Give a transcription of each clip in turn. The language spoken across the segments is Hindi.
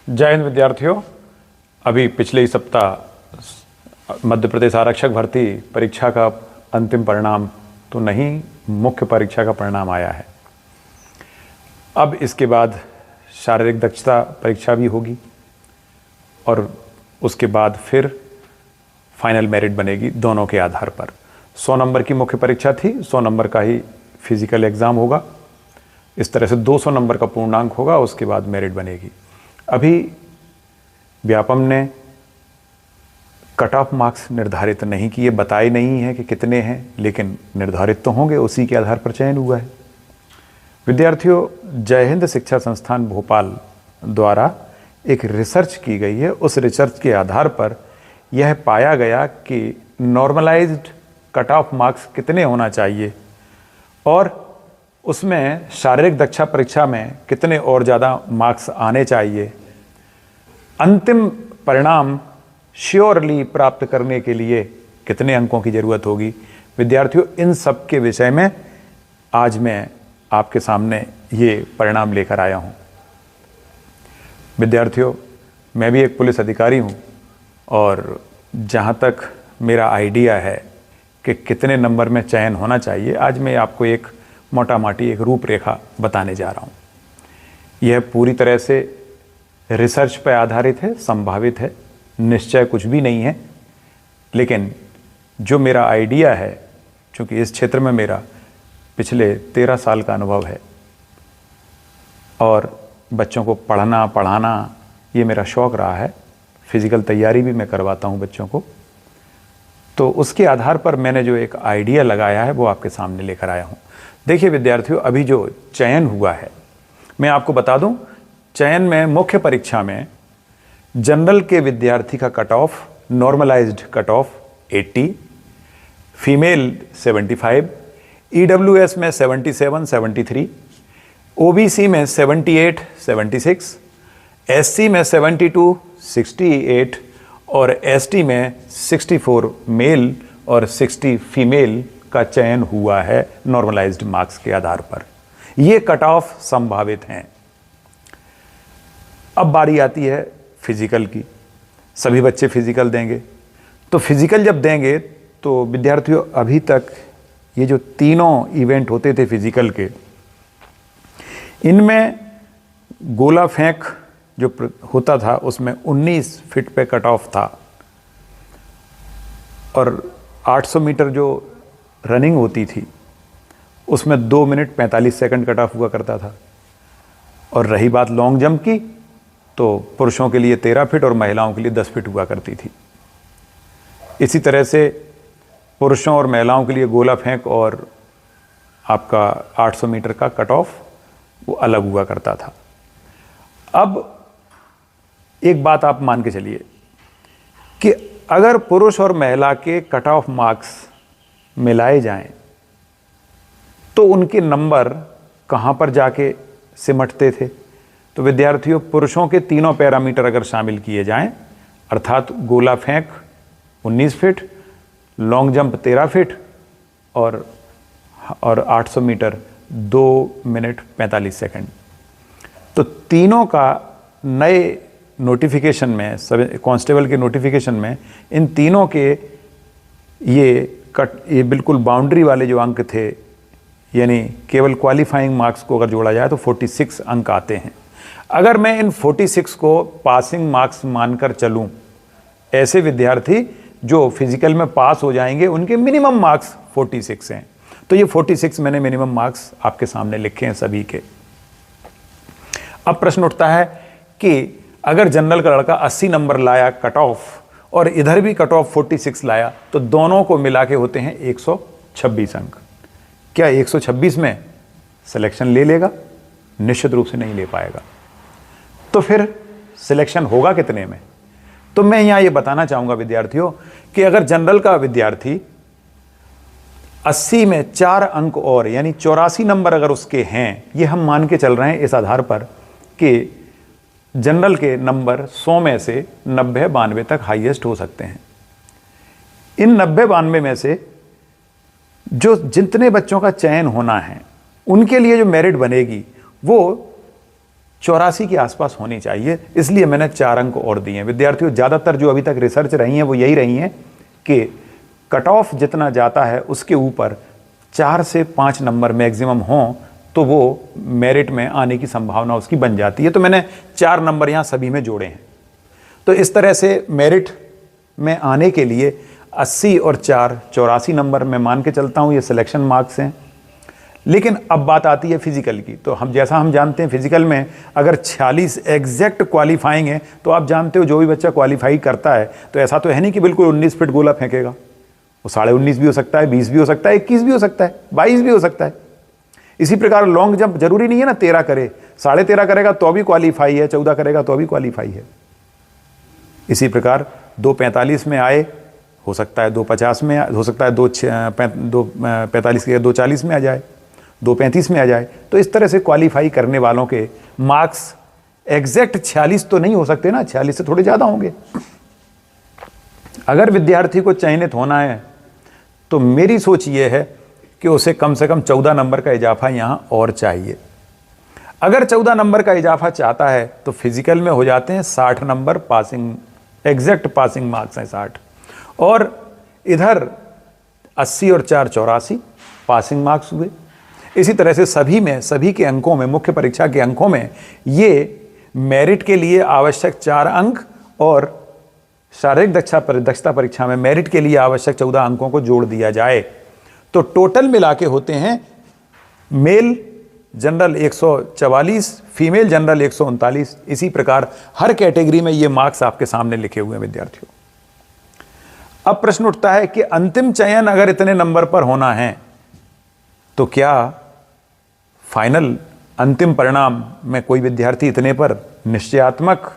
जय हिंद विद्यार्थियों। अभी पिछले ही सप्ताह मध्य प्रदेश आरक्षक भर्ती परीक्षा का अंतिम परिणाम तो नहीं, मुख्य परीक्षा का परिणाम आया है। अब इसके बाद शारीरिक दक्षता परीक्षा भी होगी और उसके बाद फिर फाइनल मेरिट बनेगी दोनों के आधार पर। 100 नंबर की मुख्य परीक्षा थी, 100 नंबर का ही फिजिकल एग्ज़ाम होगा। इस तरह से 200 नंबर का पूर्णांक होगा, उसके बाद मेरिट बनेगी। अभी व्यापम ने कट ऑफ मार्क्स निर्धारित नहीं किए, बताए नहीं है कि कितने हैं, लेकिन निर्धारित तो होंगे, उसी के आधार पर चयन हुआ है। विद्यार्थियों, जय हिंद शिक्षा संस्थान भोपाल द्वारा एक रिसर्च की गई है। उस रिसर्च के आधार पर यह पाया गया कि नॉर्मलाइज्ड कट ऑफ मार्क्स कितने होना चाहिए और उसमें शारीरिक दक्षता परीक्षा में कितने और ज़्यादा मार्क्स आने चाहिए। अंतिम परिणाम श्योरली प्राप्त करने के लिए कितने अंकों की ज़रूरत होगी। विद्यार्थियों, इन सब के विषय में आज मैं आपके सामने ये परिणाम लेकर आया हूँ। विद्यार्थियों, मैं भी एक पुलिस अधिकारी हूँ और जहाँ तक मेरा आइडिया है कि कितने नंबर में चयन होना चाहिए, आज मैं आपको एक मोटा माटी एक रूपरेखा बताने जा रहा हूँ। यह पूरी तरह से रिसर्च पर आधारित है, संभावित है, निश्चय कुछ भी नहीं है, लेकिन जो मेरा आइडिया है, चूँकि इस क्षेत्र में मेरा पिछले 13 साल का अनुभव है और बच्चों को पढ़ना पढ़ाना ये मेरा शौक़ रहा है, फिज़िकल तैयारी भी मैं करवाता हूँ बच्चों को, तो उसके आधार पर मैंने जो एक आइडिया लगाया है वो आपके सामने लेकर आया हूँ। देखिए विद्यार्थियों, अभी जो चयन हुआ है, मैं आपको बता दूं, चयन में मुख्य परीक्षा में जनरल के विद्यार्थी का cut off, normalized cut off 80, female 75, EWS में 77, 73, ओबीसी में 78, 76, एससी में 72, 68 और एसटी में 64 मेल और 60 फीमेल का चयन हुआ है नॉर्मलाइज्ड मार्क्स के आधार पर। ये कट ऑफ संभावित हैं। अब बारी आती है फिजिकल की। सभी बच्चे फिजिकल देंगे, तो फिजिकल जब देंगे तो विद्यार्थियों, अभी तक ये जो तीनों इवेंट होते थे फिजिकल के, इनमें गोला फेंक जो होता था उसमें 19 फीट पे कट ऑफ था और 800 मीटर जो रनिंग होती थी उसमें 2 मिनट 45 सेकंड कट ऑफ हुआ करता था। और रही बात लॉन्ग जंप की, तो पुरुषों के लिए 13 फीट और महिलाओं के लिए 10 फीट हुआ करती थी। इसी तरह से पुरुषों और महिलाओं के लिए गोला फेंक और आपका 800 मीटर का कट ऑफ वो अलग हुआ करता था। अब एक बात आप मान के चलिए कि अगर पुरुष और महिला के कट ऑफ मार्क्स मिलाए जाएं तो उनके नंबर कहां पर जाके सिमटते थे। तो विद्यार्थियों, पुरुषों के तीनों पैरामीटर अगर शामिल किए जाएं, अर्थात गोला फेंक 19 फीट, लॉन्ग जंप 13 फीट और 800 मीटर 2 मिनट 45 सेकंड, तो तीनों का नए नोटिफिकेशन में, कांस्टेबल के नोटिफिकेशन में इन तीनों के ये बिल्कुल बाउंड्री वाले जो अंक थे, यानी केवल क्वालिफाइंग मार्क्स को अगर जोड़ा जाए तो 46 अंक आते हैं। अगर मैं इन 46 को पासिंग मार्क्स मानकर चलूं, ऐसे विद्यार्थी जो फिजिकल में पास हो जाएंगे उनके मिनिमम मार्क्स 46 हैं। तो ये 46 मैंने मिनिमम मार्क्स आपके सामने लिखे हैं सभी के। अब प्रश्न उठता है कि अगर जनरल का लड़का 80 नंबर लाया कट ऑफ और इधर भी कट ऑफ 46 लाया, तो दोनों को मिला के होते हैं 126 अंक। क्या 126 में सिलेक्शन ले लेगा? निश्चित रूप से नहीं ले पाएगा। तो फिर सिलेक्शन होगा कितने में? तो मैं यहां ये बताना चाहूंगा विद्यार्थियों कि अगर जनरल का विद्यार्थी 80 में 4 अंक और यानी 84 नंबर अगर उसके हैं, ये हम मान के चल रहे हैं इस आधार पर कि जनरल के नंबर 100 में से 90-92 तक हाईएस्ट हो सकते हैं। इन 90-92 में से जो जितने बच्चों का चयन होना है, उनके लिए जो मेरिट बनेगी वो 84 के आसपास होनी चाहिए, इसलिए मैंने 4 अंक और दिए हैं। विद्यार्थियों, ज़्यादातर जो अभी तक रिसर्च रही हैं वो यही रही हैं कि कट ऑफ जितना जाता है उसके ऊपर 4 से 5 नंबर मैक्सिमम हों तो वो मेरिट में आने की संभावना उसकी बन जाती है। तो मैंने 4 नंबर यहाँ सभी में जोड़े हैं। तो इस तरह से मेरिट में आने के लिए 80 और 4 84 नंबर मैं मान के चलता हूँ, ये सिलेक्शन मार्क्स हैं। लेकिन अब बात आती है फिजिकल की। तो हम जानते हैं फिजिकल में अगर 46 एग्जैक्ट क्वालिफाइंग है तो आप जानते हो जो भी बच्चा क्वालिफाई करता है तो ऐसा तो है नहीं कि बिल्कुल 19 फीट गोला फेंकेगा। वो 19.5 भी हो सकता है, 20 भी हो सकता है, 21 भी हो सकता है, 22 भी हो सकता है। इसी प्रकार लॉन्ग जंप जरूरी नहीं है ना 13 करे, 13.5 करेगा तो भी क्वालिफाई है, 14 करेगा तो भी क्वालिफाई है। इसी प्रकार 2.45 में आए, हो सकता है 2.50 में, हो सकता है 2.45 के 2.40 में आ जाए, 2.35 में आ जाए। तो इस तरह से क्वालिफाई करने वालों के मार्क्स एग्जैक्ट 46 तो नहीं हो सकते ना, 46 से थोड़े ज़्यादा होंगे। अगर विद्यार्थी को चयनित होना है तो मेरी सोच ये है कि उसे कम से कम 14 नंबर का इजाफा यहाँ और चाहिए। अगर 14 नंबर का इजाफा चाहता है तो फिजिकल में हो जाते हैं 60 number passing, exact passing marks हैं 60, और इधर 80 और 4 84 पासिंग मार्क्स हुए। इसी तरह से सभी के अंकों में, मुख्य परीक्षा के अंकों में ये मेरिट के लिए आवश्यक 4 अंक और शारीरिक दक्षता परीक्षा में मेरिट के लिए आवश्यक 14 अंकों को जोड़ दिया जाए तो टोटल मिला के होते हैं मेल जनरल 144, फीमेल जनरल 139। इसी प्रकार हर कैटेगरी में ये मार्क्स आपके सामने लिखे हुए हैं विद्यार्थियों। अब प्रश्न उठता है कि अंतिम चयन अगर इतने नंबर पर होना है तो क्या फाइनल अंतिम परिणाम में कोई विद्यार्थी इतने पर निश्चयात्मक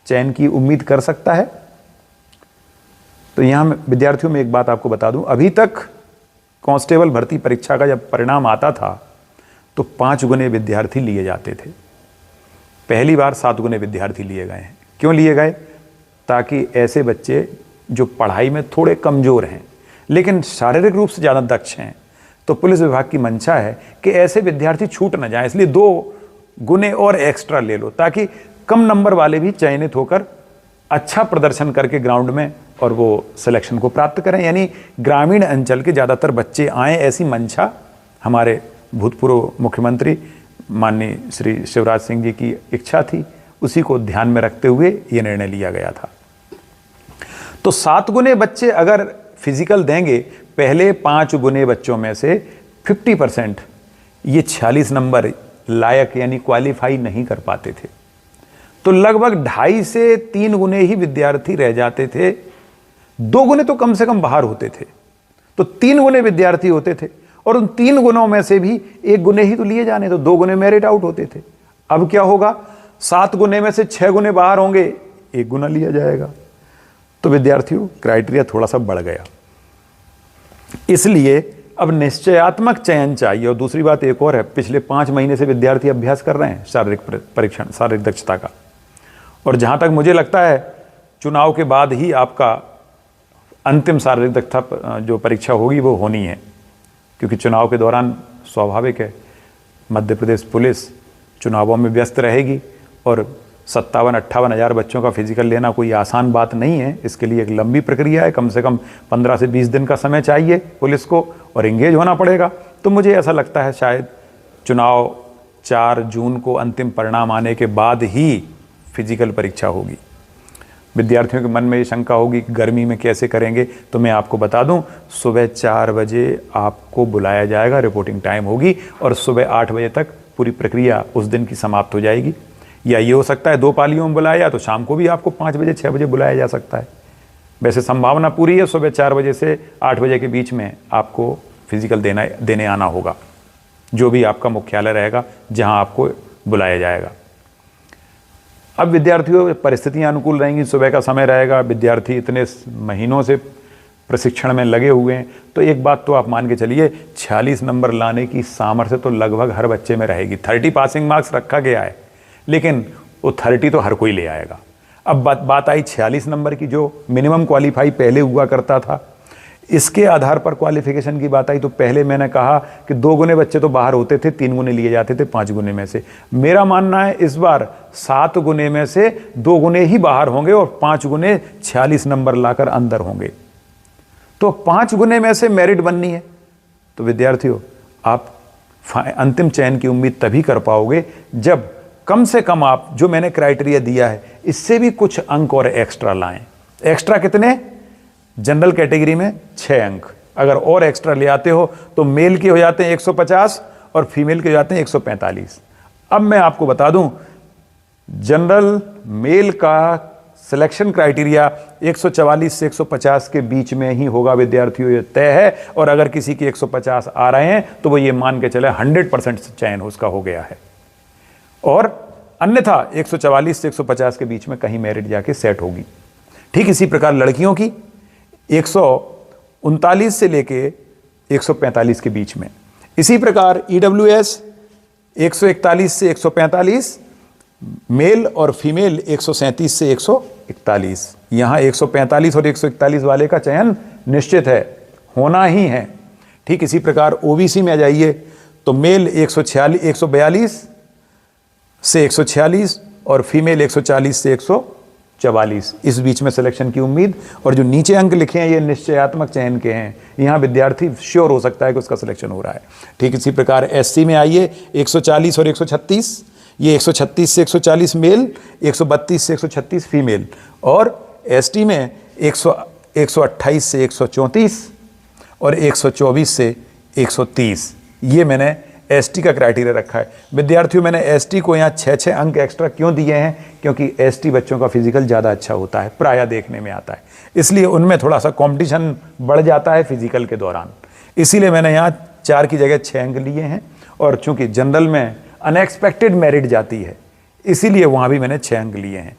चयन की उम्मीद कर सकता है? तो यहां विद्यार्थियों में एक बात आपको बता दूं, अभी तक कांस्टेबल भर्ती परीक्षा का जब परिणाम आता था तो 5 गुने विद्यार्थी लिए जाते थे। पहली बार 7 गुने विद्यार्थी लिए गए हैं। क्यों लिए गए? ताकि ऐसे बच्चे जो पढ़ाई में थोड़े कमजोर हैं लेकिन शारीरिक रूप से ज़्यादा दक्ष हैं, तो पुलिस विभाग की मंशा है कि ऐसे विद्यार्थी छूट न जाएं, इसलिए 2 गुने और एक्स्ट्रा ले लो ताकि कम नंबर वाले भी चयनित होकर अच्छा प्रदर्शन करके ग्राउंड में और वो सिलेक्शन को प्राप्त करें। यानी ग्रामीण अंचल के ज़्यादातर बच्चे आएँ, ऐसी मंशा हमारे भूतपूर्व मुख्यमंत्री माननीय श्री शिवराज सिंह जी की इच्छा थी। उसी को ध्यान में रखते हुए ये निर्णय लिया गया था। तो 7 गुने बच्चे अगर फिजिकल देंगे, पहले 5 गुने बच्चों में से 50% ये 46 नंबर लायक यानी क्वालिफाई नहीं कर पाते थे, तो लगभग 2.5 से 3 गुने ही विद्यार्थी रह जाते थे। 2 गुने तो कम से कम बाहर होते थे, तो 3 गुने विद्यार्थी होते थे और उन 3 गुणों में से भी 1 गुने ही तो लिए जाने, तो 2 गुने मेरिट आउट होते थे। अब क्या होगा? 7 गुने में से 6 गुने बाहर होंगे, 1 गुना लिया जाएगा। तो विद्यार्थियों क्राइटेरिया थोड़ा सा बढ़ गया, इसलिए अब निश्चयात्मक चयन चाहिए। और दूसरी बात एक और है, पिछले 5 महीने से विद्यार्थी अभ्यास कर रहे हैं शारीरिक परीक्षण, शारीरिक दक्षता का, और जहां तक मुझे लगता है चुनाव के बाद ही आपका अंतिम शारीरिक दक्षता जो परीक्षा होगी वो होनी है, क्योंकि चुनाव के दौरान स्वाभाविक है मध्य प्रदेश पुलिस चुनावों में व्यस्त रहेगी और 57-58 हज़ार बच्चों का फिजिकल लेना कोई आसान बात नहीं है। इसके लिए एक लंबी प्रक्रिया है, कम से कम 15 से 20 दिन का समय चाहिए पुलिस को और एंगेज होना पड़ेगा। तो मुझे ऐसा लगता है शायद चुनाव 4 जून को अंतिम परिणाम आने के बाद ही फिजिकल परीक्षा होगी। विद्यार्थियों के मन में ये शंका होगी कि गर्मी में कैसे करेंगे, तो मैं आपको बता दूं, सुबह 4 बजे आपको बुलाया जाएगा, रिपोर्टिंग टाइम होगी और सुबह 8 बजे तक पूरी प्रक्रिया उस दिन की समाप्त हो जाएगी। या ये हो सकता है 2 पालियों में बुलाया, तो शाम को भी आपको 5 बजे 6 बजे बुलाया जा सकता है। वैसे संभावना पूरी है सुबह 4 बजे से 8 बजे के बीच में आपको फिजिकल देने आना होगा, जो भी आपका मुख्यालय रहेगा जहां आपको बुलाया जाएगा। अब विद्यार्थियों परिस्थितियां अनुकूल रहेंगी, सुबह का समय रहेगा, विद्यार्थी इतने महीनों से प्रशिक्षण में लगे हुए हैं, तो एक बात तो आप मान के चलिए 46 नंबर लाने की सामर्थ्य तो लगभग हर बच्चे में रहेगी। 30 पासिंग मार्क्स रखा गया है, लेकिन वो 30 तो हर कोई ले आएगा। अब बात आई 46 नंबर की, जो मिनिमम क्वालिफाई पहले हुआ करता था। इसके आधार पर क्वालिफिकेशन की बात आई तो पहले मैंने कहा कि 2 गुने बच्चे तो बाहर होते थे, 3 गुने लिए जाते थे 5 गुने में से। मेरा मानना है इस बार 7 गुने में से 2 गुने ही बाहर होंगे और 5 गुने 46 नंबर लाकर अंदर होंगे। तो 5 गुने में से मेरिट बननी है। तो विद्यार्थियों, आप अंतिम चयन की उम्मीद तभी कर पाओगे जब कम से कम आप जो मैंने क्राइटेरिया दिया है इससे भी कुछ अंक और एक्स्ट्रा लाएं। एक्स्ट्रा कितने? जनरल कैटेगरी में 6 अंक। अगर और एक्स्ट्रा ले आते हो तो मेल के हो जाते हैं 150 और फीमेल के हो जाते हैं 145। अब मैं आपको बता दूं, जनरल मेल का सिलेक्शन क्राइटेरिया 144 से 150 के बीच में ही होगा विद्यार्थियों, ये तय है। और अगर किसी के 150 आ रहे हैं तो वो ये मान के चले 100% चयन उसका हो गया है। और अन्यथा 144 से 150 के बीच में कहीं मेरिट जाके सेट होगी। ठीक इसी प्रकार लड़कियों की 139 से लेके 145 के बीच में। इसी प्रकार EWS 141 से 145, मेल और फीमेल 137 से 141। यहां 145 और 141 वाले का चयन निश्चित है, होना ही है। ठीक इसी प्रकार OBC में आ जाइए तो मेल 142 से 146 और फीमेल 140 से 144, इस बीच में सिलेक्शन की उम्मीद। और जो नीचे अंक लिखे हैं ये निश्चयात्मक चयन के हैं, यहाँ विद्यार्थी श्योर हो सकता है कि उसका सिलेक्शन हो रहा है। ठीक इसी प्रकार SC में आइए 140 और 136, ये 136 से 140 मेल, 132 से 136 फीमेल। और ST में 128 से 134 और 124 से 130, ये मैंने ST का क्राइटेरिया रखा है। विद्यार्थियों, मैंने ST को यहाँ 6 अंक एक्स्ट्रा क्यों दिए हैं? क्योंकि ST बच्चों का फिजिकल ज़्यादा अच्छा होता है, प्रायः देखने में आता है, इसलिए उनमें थोड़ा सा कंपटीशन बढ़ जाता है फिजिकल के दौरान। इसीलिए मैंने यहाँ 4 की जगह 6 अंक लिए हैं। और चूंकि जनरल में अनएक्सपेक्टेड मेरिट जाती है, इसीलिए वहाँ भी मैंने 6 अंक लिए हैं।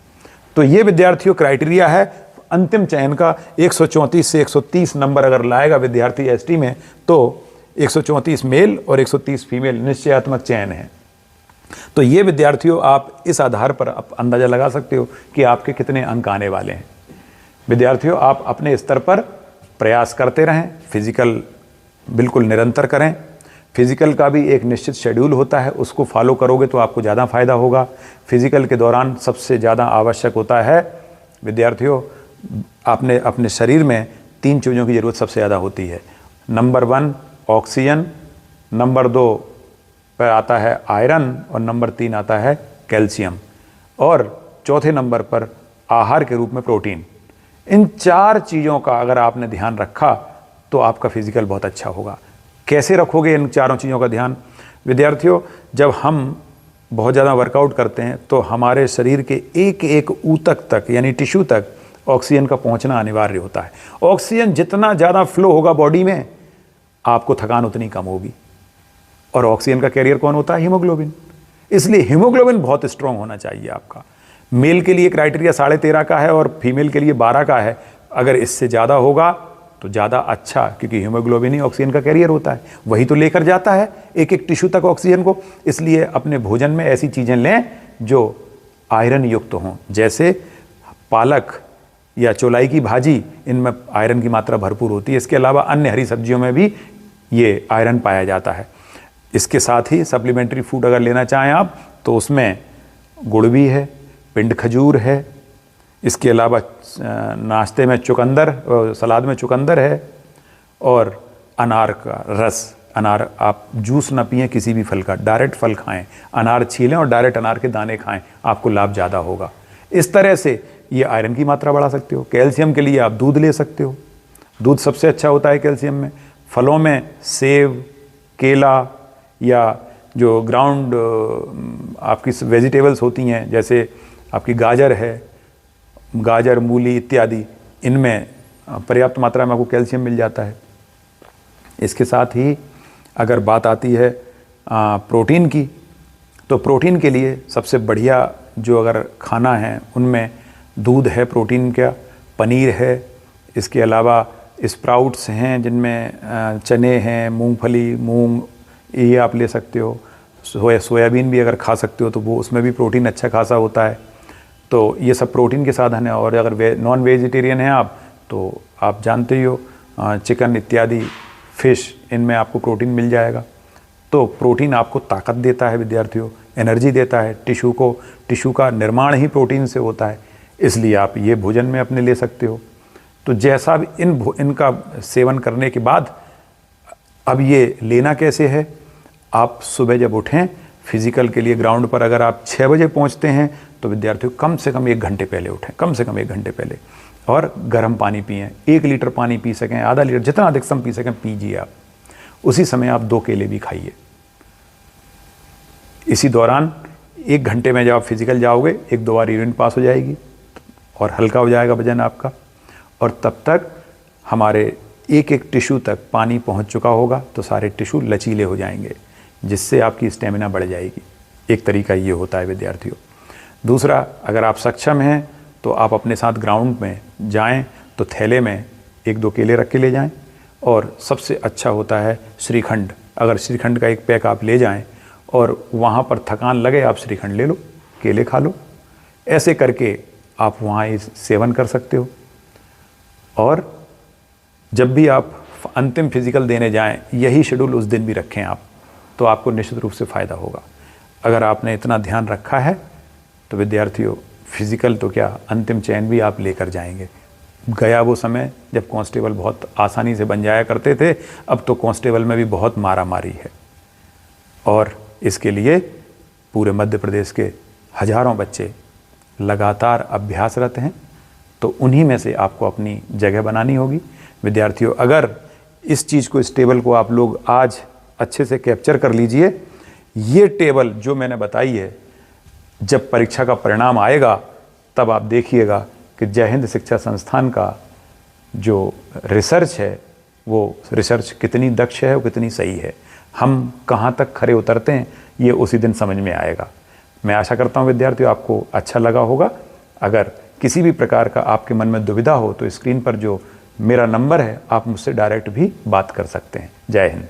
तो ये विद्यार्थियों क्राइटेरिया है अंतिम चयन का। 134 से 130 नंबर अगर लाएगा विद्यार्थी ST में तो 134 मेल और 130 फीमेल निश्चयात्मक चयन है। तो ये विद्यार्थियों, आप इस आधार पर अंदाजा लगा सकते हो कि आपके कितने अंक आने वाले हैं। विद्यार्थियों, आप अपने स्तर पर प्रयास करते रहें, फिजिकल बिल्कुल निरंतर करें। फिजिकल का भी एक निश्चित शेड्यूल होता है, उसको फॉलो करोगे तो आपको ज़्यादा फायदा होगा। फिजिकल के दौरान सबसे ज़्यादा आवश्यक होता है विद्यार्थियों, आपने अपने शरीर में 3 चीज़ों की ज़रूरत सबसे ज़्यादा होती है। नंबर 1 ऑक्सीजन, नंबर 2 पर आता है आयरन और नंबर 3 आता है कैल्शियम, और चौथे नंबर पर आहार के रूप में प्रोटीन। इन 4 चीज़ों का अगर आपने ध्यान रखा तो आपका फिजिकल बहुत अच्छा होगा। कैसे रखोगे इन 4 चीज़ों का ध्यान? विद्यार्थियों, जब हम बहुत ज़्यादा वर्कआउट करते हैं तो हमारे शरीर के एक एक ऊतक तक यानी टिश्यू तक ऑक्सीजन का पहुंचना अनिवार्य होता है। ऑक्सीजन जितना ज़्यादा फ्लो होगा बॉडी में, आपको थकान उतनी कम होगी। और ऑक्सीजन का कैरियर कौन होता है? हीमोग्लोबिन। इसलिए हीमोग्लोबिन बहुत स्ट्रांग होना चाहिए आपका। मेल के लिए क्राइटेरिया 13.5 का है और फीमेल के लिए 12 का है। अगर इससे ज़्यादा होगा तो ज़्यादा अच्छा, क्योंकि हीमोग्लोबिन ही ऑक्सीजन का कैरियर होता है, वही तो लेकर जाता है एक एक टिश्यू तक ऑक्सीजन को। इसलिए अपने भोजन में ऐसी चीज़ें लें जो आयरन युक्त हों, जैसे पालक या चौलाई की भाजी, इनमें आयरन की मात्रा भरपूर होती है। इसके अलावा अन्य हरी सब्जियों में भी ये आयरन पाया जाता है। इसके साथ ही सप्लीमेंट्री फूड अगर लेना चाहें आप तो उसमें गुड़ भी है, पिंड खजूर है, इसके अलावा नाश्ते में चुकंदर, सलाद में चुकंदर है, और अनार का रस। अनार आप जूस ना पिएं किसी भी फल का, डायरेक्ट फल खाएं, अनार छीलें और डायरेक्ट अनार के दाने खाएं, आपको लाभ ज़्यादा होगा। इस तरह से ये आयरन की मात्रा बढ़ा सकते हो। कैल्शियम के लिए आप दूध ले सकते हो, दूध सबसे अच्छा होता है कैल्शियम में। फलों में सेब, केला, या जो ग्राउंड आपकी वेजिटेबल्स होती हैं, जैसे आपकी गाजर है, गाजर, मूली इत्यादि, इनमें पर्याप्त मात्रा में आपको कैल्शियम मिल जाता है। इसके साथ ही अगर बात आती है प्रोटीन की, तो प्रोटीन के लिए सबसे बढ़िया जो अगर खाना है उनमें दूध है प्रोटीन का, पनीर है, इसके अलावा स्प्राउट्स हैं जिनमें चने हैं, मूंगफली, मूंग, ये आप ले सकते हो। सोयाबीन भी अगर खा सकते हो तो वो उसमें भी प्रोटीन अच्छा खासा होता है। तो ये सब प्रोटीन के साधन है। और अगर नॉन वेजिटेरियन हैं आप तो आप जानते ही हो चिकन इत्यादि, फिश, इनमें आपको प्रोटीन मिल जाएगा। तो प्रोटीन आपको ताकत देता है विद्यार्थियों, एनर्जी देता है। टिश्यू का निर्माण ही प्रोटीन से होता है, इसलिए आप ये भोजन में अपने ले सकते हो। तो जैसा भी इनका सेवन करने के बाद अब ये लेना कैसे है, आप सुबह जब उठें फिजिकल के लिए ग्राउंड पर, अगर आप 6 बजे पहुंचते हैं तो विद्यार्थियों कम से कम 1 घंटे पहले उठें, कम से कम 1 घंटे पहले, और गर्म पानी पिएं। 1 लीटर पानी पी सकें, आधा लीटर, जितना अधिकतम पी सकें पीजिए आप। उसी समय आप 2 केले भी खाइए। इसी दौरान 1 घंटे में जब आप फिजिकल जाओगे 1-2 बार यूरिन पास हो जाएगी और हल्का हो जाएगा वजन आपका, और तब तक हमारे एक टिश्यू तक पानी पहुंच चुका होगा, तो सारे टिश्यू लचीले हो जाएंगे, जिससे आपकी स्टेमिना बढ़ जाएगी। एक तरीका ये होता है विद्यार्थियों। दूसरा, अगर आप सक्षम हैं तो आप अपने साथ ग्राउंड में जाएं तो थैले में 1-2 केले रख के ले जाएं, और सबसे अच्छा होता है श्रीखंड। अगर श्रीखंड का 1 पैक आप ले जाएं और वहाँ पर थकान लगे, आप श्रीखंड ले लो, केले खा लो। ऐसे करके आप वहाँ इस सेवन कर सकते हो। और जब भी आप अंतिम फिजिकल देने जाएं, यही शेड्यूल उस दिन भी रखें आप, तो आपको निश्चित रूप से फ़ायदा होगा। अगर आपने इतना ध्यान रखा है तो विद्यार्थियों फिजिकल तो क्या, अंतिम चयन भी आप लेकर जाएंगे। गया वो समय जब कांस्टेबल बहुत आसानी से बन जाया करते थे, अब तो कांस्टेबल में भी बहुत मारामारी है। और इसके लिए पूरे मध्य प्रदेश के हजारों बच्चे लगातार अभ्यासरत हैं, तो उन्हीं में से आपको अपनी जगह बनानी होगी। विद्यार्थियों, अगर इस चीज़ को, इस टेबल को आप लोग आज अच्छे से कैप्चर कर लीजिए। ये टेबल जो मैंने बताई है, जब परीक्षा का परिणाम आएगा तब आप देखिएगा कि जय हिंद शिक्षा संस्थान का जो रिसर्च है, वो रिसर्च कितनी दक्ष है, वो कितनी सही है, हम कहाँ तक खरे उतरते हैं, ये उसी दिन समझ में आएगा। मैं आशा करता हूँ विद्यार्थियों आपको अच्छा लगा होगा। अगर किसी भी प्रकार का आपके मन में दुविधा हो तो स्क्रीन पर जो मेरा नंबर है, आप मुझसे डायरेक्ट भी बात कर सकते हैं। जय हिंद।